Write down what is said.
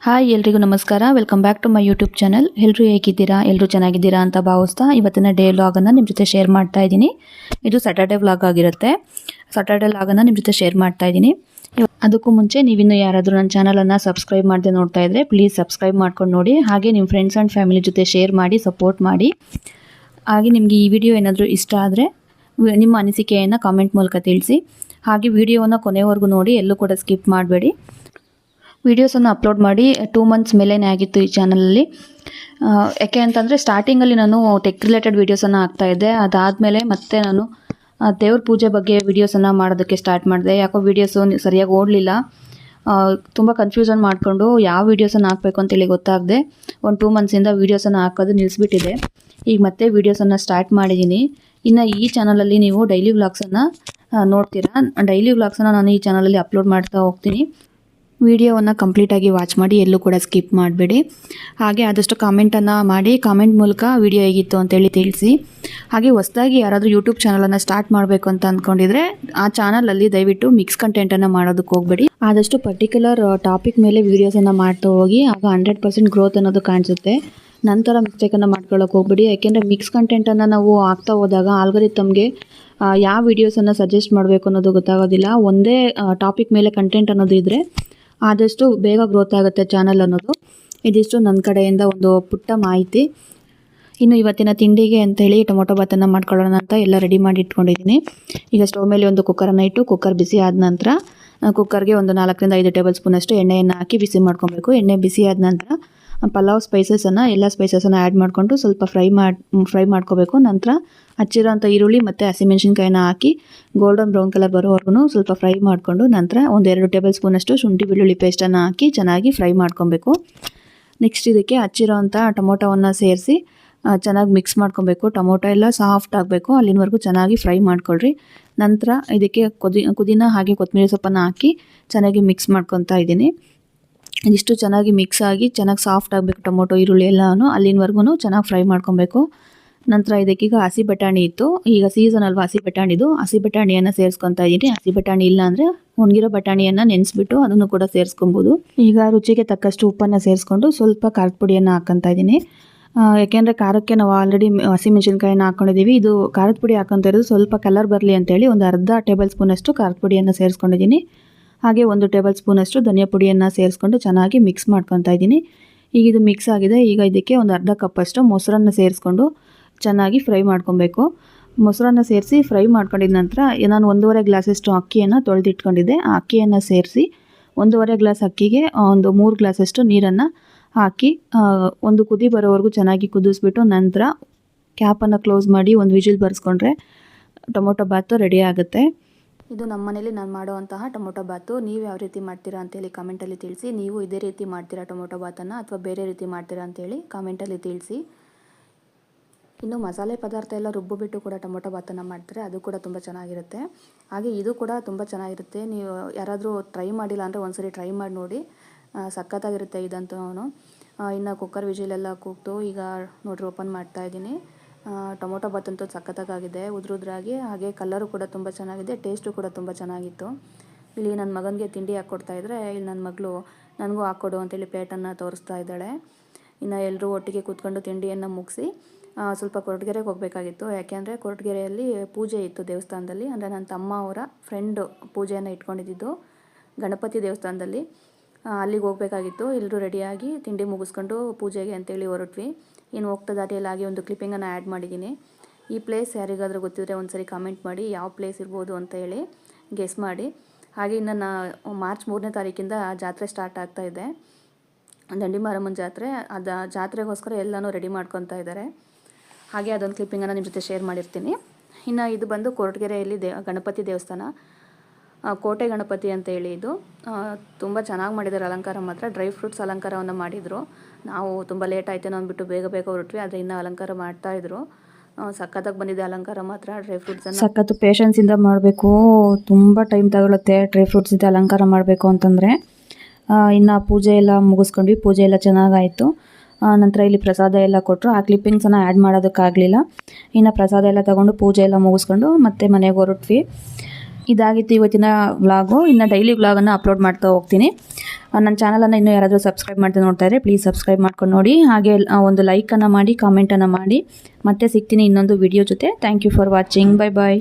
Hi ಎಲ್ರಿಗೂ ನಮಸ್ಕಾರ. Welcome back to my YouTube channel. ಎಲ್ಲರೂ ಹೇಗಿದ್ದೀರಾ? ಎಲ್ಲರೂ ಚೆನ್ನಾಗಿದ್ದೀರಾ ಅಂತ ಭಾವಿಸ್ತಾ ಇವತ್ತಿನ ಡೇ ವ್ಲಾಗನ್ನು ನಿಮ್ಮ ಜೊತೆ ಶೇರ್ ಮಾಡ್ತಾ ಇದ್ದೀನಿ. ಇದು ಸ್ಯಾಟರ್ಡೆ ವ್ಲಾಗ್ ಆಗಿರುತ್ತೆ. ಸ್ಯಾಟರ್ಡೆ ವ್ಲಾಗನ್ನು ನಿಮ್ಮ ಜೊತೆ ಶೇರ್ ಮಾಡ್ತಾ ಇದ್ದೀನಿ. ಅದಕ್ಕೂ ಮುಂಚೆ ನೀವಿನ್ನೂ ಯಾರಾದರೂ ನನ್ನ ಚಾನಲನ್ನು ಸಬ್ಸ್ಕ್ರೈಬ್ ಮಾಡದೆ ನೋಡ್ತಾ ಇದ್ದರೆ ಪ್ಲೀಸ್ ಸಬ್ಸ್ಕ್ರೈಬ್ ಮಾಡ್ಕೊಂಡು ನೋಡಿ. ಹಾಗೆ ನಿಮ್ಮ ಫ್ರೆಂಡ್ಸ್ ಆ್ಯಂಡ್ ಫ್ಯಾಮಿಲಿ ಜೊತೆ ಶೇರ್ ಮಾಡಿ ಸಪೋರ್ಟ್ ಮಾಡಿ. ಹಾಗೆ ನಿಮಗೆ ಈ ವಿಡಿಯೋ ಏನಾದರೂ ಇಷ್ಟ ಆದರೆ ನಿಮ್ಮ ಅನಿಸಿಕೆಯನ್ನು ಕಾಮೆಂಟ್ ಮೂಲಕ ತಿಳಿಸಿ. ಹಾಗೆ ವಿಡಿಯೋವನ್ನು ಕೊನೆವರೆಗೂ ನೋಡಿ, ಎಲ್ಲೂ ಕೂಡ ಸ್ಕಿಪ್ ಮಾಡಬೇಡಿ. ವೀಡಿಯೋಸನ್ನು ಅಪ್ಲೋಡ್ ಮಾಡಿ 2 ಮಂತ್ಸ್ ಮೇಲೇ ಆಗಿತ್ತು ಈ ಚಾನಲಲ್ಲಿ. ಯಾಕೆ ಅಂತಂದರೆ ಸ್ಟಾರ್ಟಿಂಗಲ್ಲಿ ನಾನು ಟೆಕ್ ರಿಲೇಟೆಡ್ ವೀಡಿಯೋಸನ್ನು ಹಾಕ್ತಾಯಿದ್ದೆ. ಅದಾದಮೇಲೆ ಮತ್ತೆ ನಾನು ದೇವ್ರ ಪೂಜೆ ಬಗ್ಗೆ ವೀಡಿಯೋಸನ್ನು ಮಾಡೋದಕ್ಕೆ ಸ್ಟಾರ್ಟ್ ಮಾಡಿದೆ. ಯಾಕೋ ವೀಡಿಯೋಸು ಸರಿಯಾಗಿ ಓಡಲಿಲ್ಲ. ತುಂಬ ಕನ್ಫ್ಯೂಷನ್ ಮಾಡಿಕೊಂಡು ಯಾವ ವೀಡಿಯೋಸನ್ನು ಹಾಕಬೇಕು ಅಂತೇಳಿ ಗೊತ್ತಾಗದೆ ಒಂದು 2 ಮಂತ್ಸಿಂದ ವೀಡಿಯೋಸನ್ನು ಹಾಕೋದು ನಿಲ್ಲಿಸ್ಬಿಟ್ಟಿದೆ. ಈಗ ಮತ್ತೆ ವೀಡಿಯೋಸನ್ನು ಸ್ಟಾರ್ಟ್ ಮಾಡಿದ್ದೀನಿ. ಇನ್ನು ಈ ಚಾನಲಲ್ಲಿ ನೀವು ಡೈಲಿ ವ್ಲಾಗ್ಸನ್ನು ನೋಡ್ತೀರಾ. ಡೈಲಿ ವ್ಲಾಗ್ಸನ್ನು ನಾನು ಈ ಚಾನಲಲ್ಲಿ ಅಪ್ಲೋಡ್ ಮಾಡ್ತಾ ಹೋಗ್ತೀನಿ. ವಿಡಿಯೋವನ್ನು ಕಂಪ್ಲೀಟಾಗಿ ವಾಚ್ ಮಾಡಿ, ಎಲ್ಲೂ ಕೂಡ ಸ್ಕಿಪ್ ಮಾಡಬೇಡಿ. ಹಾಗೆ ಆದಷ್ಟು ಕಾಮೆಂಟನ್ನು ಮಾಡಿ, ಕಾಮೆಂಟ್ ಮೂಲಕ ವಿಡಿಯೋ ಹೇಗಿತ್ತು ಅಂತೇಳಿ ತಿಳಿಸಿ. ಹಾಗೆ ಹೊಸದಾಗಿ ಯಾರಾದರೂ ಯೂಟ್ಯೂಬ್ ಚಾನಲನ್ನು ಸ್ಟಾರ್ಟ್ ಮಾಡಬೇಕು ಅಂತ ಅಂದ್ಕೊಂಡಿದ್ರೆ ಆ ಚಾನಲಲ್ಲಿ ದಯವಿಟ್ಟು ಮಿಕ್ಸ್ ಕಂಟೆಂಟನ್ನು ಮಾಡೋದಕ್ಕೆ ಹೋಗಬೇಡಿ. ಆದಷ್ಟು ಪರ್ಟಿಕ್ಯುಲರ್ ಟಾಪಿಕ್ ಮೇಲೆ ವೀಡಿಯೋಸನ್ನು ಮಾಡ್ತಾ ಹೋಗಿ, ಆಗ 100% ಗ್ರೋತ್ ಅನ್ನೋದು ಕಾಣಿಸುತ್ತೆ. ನಂತರ ಮಿಸ್ಟೇಕನ್ನು ಮಾಡ್ಕೊಳ್ಳೋಕೆ ಹೋಗಬೇಡಿ. ಯಾಕೆಂದರೆ ಮಿಕ್ಸ್ ಕಂಟೆಂಟನ್ನು ನಾವು ಹಾಕ್ತಾ ಹೋದಾಗ ಆಲ್ಗರಿಥಮ್ಗೆ ಯಾವ ವೀಡಿಯೋಸನ್ನು ಸಜೆಸ್ಟ್ ಮಾಡಬೇಕು ಅನ್ನೋದು ಗೊತ್ತಾಗೋದಿಲ್ಲ. ಒಂದೇ ಟಾಪಿಕ್ ಮೇಲೆ ಕಂಟೆಂಟ್ ಅನ್ನೋದು ಇದ್ದರೆ ಆದಷ್ಟು ಬೇಗ ಗ್ರೋತ್ ಆಗುತ್ತೆ ಚಾನಲ್ ಅನ್ನೋದು. ಇದಿಷ್ಟು ನನ್ನ ಕಡೆಯಿಂದ ಒಂದು ಪುಟ್ಟ ಮಾಹಿತಿ. ಇನ್ನು ಇವತ್ತಿನ ತಿಂಡಿಗೆ ಅಂತೇಳಿ ಟೊಮೊಟೊ ಬಾತನ್ನು ಮಾಡ್ಕೊಳ್ಳೋಣ ಅಂತ ಎಲ್ಲ ರೆಡಿ ಮಾಡಿ ಇಟ್ಕೊಂಡಿದ್ದೀನಿ. ಈಗ ಸ್ಟವ್ ಮೇಲೆ ಒಂದು ಕುಕ್ಕರನ್ನು ಇಟ್ಟು, ಕುಕ್ಕರ್ ಬಿಸಿ ಆದ ನಂತರ ಕುಕ್ಕರ್ಗೆ ಒಂದು 4ರಿಂದ 5 ಟೇಬಲ್ ಸ್ಪೂನಷ್ಟು ಎಣ್ಣೆಯನ್ನು ಹಾಕಿ ಬಿಸಿ ಮಾಡ್ಕೊಬೇಕು. ಎಣ್ಣೆ ಬಿಸಿ ಆದ ನಂತರ ಪಲಾವ್ ಸ್ಪೈಸಸನ್ನು, ಎಲ್ಲ ಸ್ಪೈಸಸನ್ನು ಆ್ಯಡ್ ಮಾಡಿಕೊಂಡು ಸ್ವಲ್ಪ ಫ್ರೈ ಮಾಡ್ಕೋಬೇಕು. ನಂತರ ಹಚ್ಚಿರೋಂಥ ಈರುಳ್ಳಿ ಮತ್ತು ಹಸಿಮೆಣ್ಸಿನ್ಕಾಯಿನ ಹಾಕಿ ಗೋಲ್ಡನ್ ಬ್ರೌನ್ ಕಲರ್ ಬರೋವರೆಗೂ ಸ್ವಲ್ಪ ಫ್ರೈ ಮಾಡಿಕೊಂಡು, ನಂತರ 1-2 ಟೇಬಲ್ ಸ್ಪೂನಷ್ಟು ಶುಂಠಿ ಬೆಳ್ಳುಳ್ಳಿ ಪೇಸ್ಟನ್ನು ಹಾಕಿ ಚೆನ್ನಾಗಿ ಫ್ರೈ ಮಾಡ್ಕೊಬೇಕು. ನೆಕ್ಸ್ಟ್ ಇದಕ್ಕೆ ಹಚ್ಚಿರೋಂಥ ಟೊಮೊಟೊವನ್ನು ಸೇರಿಸಿ ಚೆನ್ನಾಗಿ ಮಿಕ್ಸ್ ಮಾಡ್ಕೊಬೇಕು. ಟೊಮೊಟೊ ಎಲ್ಲ ಸಾಫ್ಟ್ ಆಗಬೇಕು, ಅಲ್ಲಿನವರೆಗೂ ಚೆನ್ನಾಗಿ ಫ್ರೈ ಮಾಡ್ಕೊಳ್ರಿ. ನಂತರ ಇದಕ್ಕೆ ಪುದೀನ ಹಾಗೆ ಕೊತ್ತಂಬರಿ ಸೊಪ್ಪನ್ನು ಹಾಕಿ ಚೆನ್ನಾಗಿ ಮಿಕ್ಸ್ ಮಾಡ್ಕೊತಾ ಇದ್ದೀನಿ. ಇದಿಷ್ಟು ಚೆನ್ನಾಗಿ ಮಿಕ್ಸ್ ಆಗಿ ಚೆನ್ನಾಗಿ ಸಾಫ್ಟ್ ಆಗಬೇಕು ಟೊಮೊಟೊ ಈರುಳ್ಳಿ ಎಲ್ಲನೂ, ಅಲ್ಲಿನವರೆಗೂ ಚೆನ್ನಾಗಿ ಫ್ರೈ ಮಾಡ್ಕೊಬೇಕು. ನಂತರ ಇದಕ್ಕೀಗ ಹಸಿ ಬಟಾಣಿ ಇತ್ತು, ಈಗ ಸೀಸನ್ ಅಲ್ವಾ ಹಸಿ ಬಟಾಣಿದು, ಹಸಿ ಬಟಾಣಿಯನ್ನು ಸೇರಿಸ್ಕೊತಾ ಇದ್ದೀನಿ. ಹಸಿ ಬಟಾಣಿ ಇಲ್ಲ ಅಂದರೆ ಒಣಗಿರೋ ಬಟಾಣಿಯನ್ನು ನೆನೆಸ್ಬಿಟ್ಟು ಅದನ್ನು ಕೂಡ ಸೇರಿಸ್ಕೊಬೋದು. ಈಗ ರುಚಿಗೆ ತಕ್ಕಷ್ಟು ಉಪ್ಪನ್ನು ಸೇರಿಸ್ಕೊಂಡು ಸ್ವಲ್ಪ ಖಾರದ ಪುಡಿಯನ್ನು ಹಾಕ್ಕೊತಾ ಇದ್ದೀನಿ. ಯಾಕೆಂದರೆ ಖಾರಕ್ಕೆ ನಾವು ಆಲ್ರೆಡಿ ಹಸಿಮೆಣ್ಸಿನ್ಕಾಯಿನ ಹಾಕ್ಕೊಂಡಿದ್ದೀವಿ. ಇದು ಖಾರದ ಪುಡಿ ಹಾಕ್ಕೊತಾ ಇರೋದು ಸ್ವಲ್ಪ ಕಲರ್ ಬರಲಿ ಅಂತೇಳಿ ಒಂದು ಅರ್ಧ ಟೇಬಲ್ ಸ್ಪೂನಷ್ಟು ಖಾರದ ಪುಡಿಯನ್ನು ಸೇರಿಸ್ಕೊಂಡಿದ್ದೀನಿ. ಹಾಗೆ 1 ಟೇಬಲ್ ಸ್ಪೂನಷ್ಟು ಧನಿಯಾ ಪುಡಿಯನ್ನು ಸೇರಿಸ್ಕೊಂಡು ಚೆನ್ನಾಗಿ ಮಿಕ್ಸ್ ಮಾಡ್ಕೊತಾ ಇದ್ದೀನಿ. ಈಗ ಇದು ಮಿಕ್ಸ್ ಆಗಿದೆ. ಈಗ ಇದಕ್ಕೆ ಒಂದು ಅರ್ಧ ಕಪ್ಪಷ್ಟು ಮೊಸರನ್ನು ಸೇರಿಸ್ಕೊಂಡು ಚೆನ್ನಾಗಿ ಫ್ರೈ ಮಾಡ್ಕೊಬೇಕು. ಮೊಸರನ್ನು ಸೇರಿಸಿ ಫ್ರೈ ಮಾಡ್ಕೊಂಡಿದ ನಂತರ ನಾನು 1.5 ಗ್ಲಾಸಷ್ಟು ಅಕ್ಕಿಯನ್ನು ತೊಳೆದಿಟ್ಕೊಂಡಿದ್ದೆ. ಆ ಅಕ್ಕಿಯನ್ನು ಸೇರಿಸಿ 1.5 ಗ್ಲಾಸ್ ಅಕ್ಕಿಗೆ ಒಂದು 3 ಗ್ಲಾಸಷ್ಟು ನೀರನ್ನು ಹಾಕಿ ಒಂದು ಕುದಿ ಬರೋವರೆಗೂ ಚೆನ್ನಾಗಿ ಕುದಿಸ್ಬಿಟ್ಟು ನಂತರ ಕ್ಯಾಪನ್ನು ಕ್ಲೋಸ್ ಮಾಡಿ ಒಂದು ವಿಜಿಲ್ ಬರೆಸ್ಕೊಂಡ್ರೆ ಟೊಮೊಟೊ ಬಾತು ರೆಡಿ ಆಗುತ್ತೆ. ಇದು ನಮ್ಮ ಮನೇಲಿ ನಾನು ಮಾಡುವಂತಹ ಟೊಮೊಟೊ ಬಾತು. ನೀವು ಯಾವ ರೀತಿ ಮಾಡ್ತೀರಾ ಅಂತೇಳಿ ಕಾಮೆಂಟಲ್ಲಿ ತಿಳಿಸಿ. ನೀವು ಇದೇ ರೀತಿ ಮಾಡ್ತೀರಾ ಟೊಮೊಟೊ ಬಾತನ್ನು ಅಥವಾ ಬೇರೆ ರೀತಿ ಮಾಡ್ತೀರಾ ಅಂತೇಳಿ ಕಾಮೆಂಟಲ್ಲಿ ತಿಳಿಸಿ. ಇನ್ನು ಮಸಾಲೆ ಪದಾರ್ಥ ಎಲ್ಲ ರುಬ್ಬಿಬಿಟ್ಟು ಕೂಡ ಟೊಮೊಟೊ ಬಾತನ್ನು ಮಾಡ್ತಾರೆ, ಅದು ಕೂಡ ತುಂಬ ಚೆನ್ನಾಗಿರುತ್ತೆ. ಹಾಗೆ ಇದು ಕೂಡ ತುಂಬ ಚೆನ್ನಾಗಿರುತ್ತೆ. ನೀವು ಯಾರಾದರೂ ಟ್ರೈ ಮಾಡಿಲ್ಲ ಅಂದರೆ ಒಂದ್ಸರಿ ಟ್ರೈ ಮಾಡಿ ನೋಡಿ, ಸಖತ್ತಾಗಿರುತ್ತೆ ಇದಂತೂ. ಇನ್ನು ಕುಕ್ಕರ್ ವಿಜಿಲೆಲ್ಲ ಕೂಗ್ತು. ಈಗ ನೋಡ್ರಿ ಓಪನ್ ಮಾಡ್ತಾ ಇದ್ದೀನಿ. ಟೊಮೊಟೊ ಬಾತಂತೂ ಸಖತ್ತಾಗಿದೆ, ಉದ್ರಾಗಿ. ಹಾಗೆ ಕಲರು ಕೂಡ ತುಂಬ ಚೆನ್ನಾಗಿದೆ, ಟೇಸ್ಟು ಕೂಡ ತುಂಬ ಚೆನ್ನಾಗಿತ್ತು. ಇಲ್ಲಿ ನನ್ನ ಮಗನಿಗೆ ತಿಂಡಿ ಹಾಕ್ಕೊಡ್ತಾ ಇದ್ದರೆ, ಇಲ್ಲಿ ನನ್ನ ಮಗಳು ನನಗೂ ಹಾಕ್ಕೊಡು ಅಂತೇಳಿ ಪ್ಲೇಟನ್ನು ತೋರಿಸ್ತಾ ಇದ್ದಾಳೆ. ಇನ್ನು ಎಲ್ಲರೂ ಒಟ್ಟಿಗೆ ಕೂತ್ಕೊಂಡು ತಿಂಡಿಯನ್ನು ಮುಗಿಸಿ ಸ್ವಲ್ಪ ಕೊರಟಗೆರೆಗೆ ಹೋಗಬೇಕಾಗಿತ್ತು. ಯಾಕೆಂದರೆ ಕೊರಟಗೆರೆಯಲ್ಲಿ ಪೂಜೆ ಇತ್ತು ದೇವಸ್ಥಾನದಲ್ಲಿ. ಅಂದರೆ ನನ್ನ ತಮ್ಮ ಅವರ ಫ್ರೆಂಡು ಪೂಜೆಯನ್ನು ಇಟ್ಕೊಂಡಿದ್ದು ಗಣಪತಿ ದೇವಸ್ಥಾನದಲ್ಲಿ. ಅಲ್ಲಿಗೆ ಹೋಗಬೇಕಾಗಿತ್ತು. ಎಲ್ಲರೂ ರೆಡಿಯಾಗಿ ತಿಂಡಿ ಮುಗಿಸ್ಕೊಂಡು ಪೂಜೆಗೆ ಅಂತೇಳಿ ಹೊರಟ್ವಿ. ಇನ್ನು ಹೋಗ್ತಾ ದಾರಿಯಲ್ಲಿ ಆಗಿ ಒಂದು ಕ್ಲಿಪ್ಪಿಂಗನ್ನು ಆ್ಯಡ್ ಮಾಡಿದ್ದೀನಿ. ಈ ಪ್ಲೇಸ್ ಯಾರಿಗಾದರೂ ಗೊತ್ತಿದ್ರೆ ಒಂದ್ಸರಿ ಕಾಮೆಂಟ್ ಮಾಡಿ, ಯಾವ ಪ್ಲೇಸ್ ಇರ್ಬೋದು ಅಂತ ಹೇಳಿ ಗೆಸ್ ಮಾಡಿ. ಹಾಗೆ ಇನ್ನು ಮಾರ್ಚ್ 3ನೇ ತಾರೀಕಿಂದ ಜಾತ್ರೆ ಸ್ಟಾರ್ಟ್ ಆಗ್ತಾ ಇದೆ, ದಂಡಿ ಮಾರಮ್ಮನ ಜಾತ್ರೆ. ಅದು ಜಾತ್ರೆಗೋಸ್ಕರ ಎಲ್ಲನೂ ರೆಡಿ ಮಾಡ್ಕೊತಾ ಇದ್ದಾರೆ. ಹಾಗೆ ಅದೊಂದು ಕ್ಲಿಪ್ಪಿಂಗನ್ನು ನಿಮ್ಮ ಜೊತೆ ಶೇರ್ ಮಾಡಿರ್ತೀನಿ. ಇನ್ನು ಇದು ಬಂದು ಕೊರಟಗೆರೆಯಲ್ಲಿ ಗಣಪತಿ ದೇವಸ್ಥಾನ, ಕೋಟೆ ಗಣಪತಿ ಅಂತ ಹೇಳಿ. ಇದು ತುಂಬ ಚೆನ್ನಾಗಿ ಮಾಡಿದ್ದಾರೆ ಅಲಂಕಾರ ಮಾತ್ರ. ಡ್ರೈ ಫ್ರೂಟ್ಸ್ ಅಲಂಕಾರವನ್ನು ಮಾಡಿದರು. ನಾವು ತುಂಬ ಲೇಟ್ ಆಯ್ತೇನೋ ಅಂದ್ಬಿಟ್ಟು ಬೇಗ ಹೊರಟ್ವಿ, ಆದರೆ ಇನ್ನೂ ಅಲಂಕಾರ ಮಾಡ್ತಾಯಿದ್ರು. ಸಖತ್ತಾಗಿ ಬಂದಿದೆ ಅಲಂಕಾರ ಮಾತ್ರ. ಡ್ರೈ ಫ್ರೂಟ್ಸನ್ನು ಸಖತ್ತು ಪೇಷನ್ಸಿಂದ ಮಾಡಬೇಕು, ತುಂಬ ಟೈಮ್ ತಗೊಳುತ್ತೆ ಡ್ರೈ ಫ್ರೂಟ್ಸಿಂದ ಅಲಂಕಾರ ಮಾಡಬೇಕು ಅಂತಂದರೆ. ಇನ್ನು ಪೂಜೆ ಎಲ್ಲ ಮುಗಿಸ್ಕೊಂಡ್ವಿ, ಪೂಜೆ ಎಲ್ಲ ಚೆನ್ನಾಗಾಯಿತು. ನಂತರ ಇಲ್ಲಿ ಪ್ರಸಾದ ಎಲ್ಲ ಕೊಟ್ಟರು. ಆ ಕ್ಲಿಪ್ಪಿಂಗ್ಸನ್ನು ಆ್ಯಡ್ ಮಾಡೋದಕ್ಕಾಗಲಿಲ್ಲ. ಇನ್ನು ಪ್ರಸಾದ ಎಲ್ಲ ತೊಗೊಂಡು ಪೂಜೆ ಎಲ್ಲ ಮುಗಿಸ್ಕೊಂಡು ಮತ್ತೆ ಮನೆಗೆ ಹೊರಟ್ವಿ. ಇದಾಗಿತ್ತು ಇವತ್ತಿನ ವ್ಲಾಗು. ಇನ್ನು ಡೈಲಿ ವ್ಲಾಗನ್ನು ಅಪ್ಲೋಡ್ ಮಾಡ್ತಾ ಹೋಗ್ತೀನಿ. ನನ್ನ ಚಾನಲನ್ನು ಇನ್ನೂ ಯಾರಾದರೂ ಸಬ್ಸ್ಕ್ರೈಬ್ ಮಾಡ್ತಾ ನೋಡ್ತಾ ಇದ್ದರೆ ಪ್ಲೀಸ್ ಸಬ್ಸ್ಕ್ರೈಬ್ ಮಾಡ್ಕೊಂಡು ನೋಡಿ. ಹಾಗೆ ಒಂದು ಲೈಕನ್ನು ಮಾಡಿ, ಕಾಮೆಂಟನ್ನು ಮಾಡಿ. ಮತ್ತೆ ಸಿಗ್ತೀನಿ ಇನ್ನೊಂದು ವಿಡಿಯೋ ಜೊತೆ. Thank you for watching. Bye bye.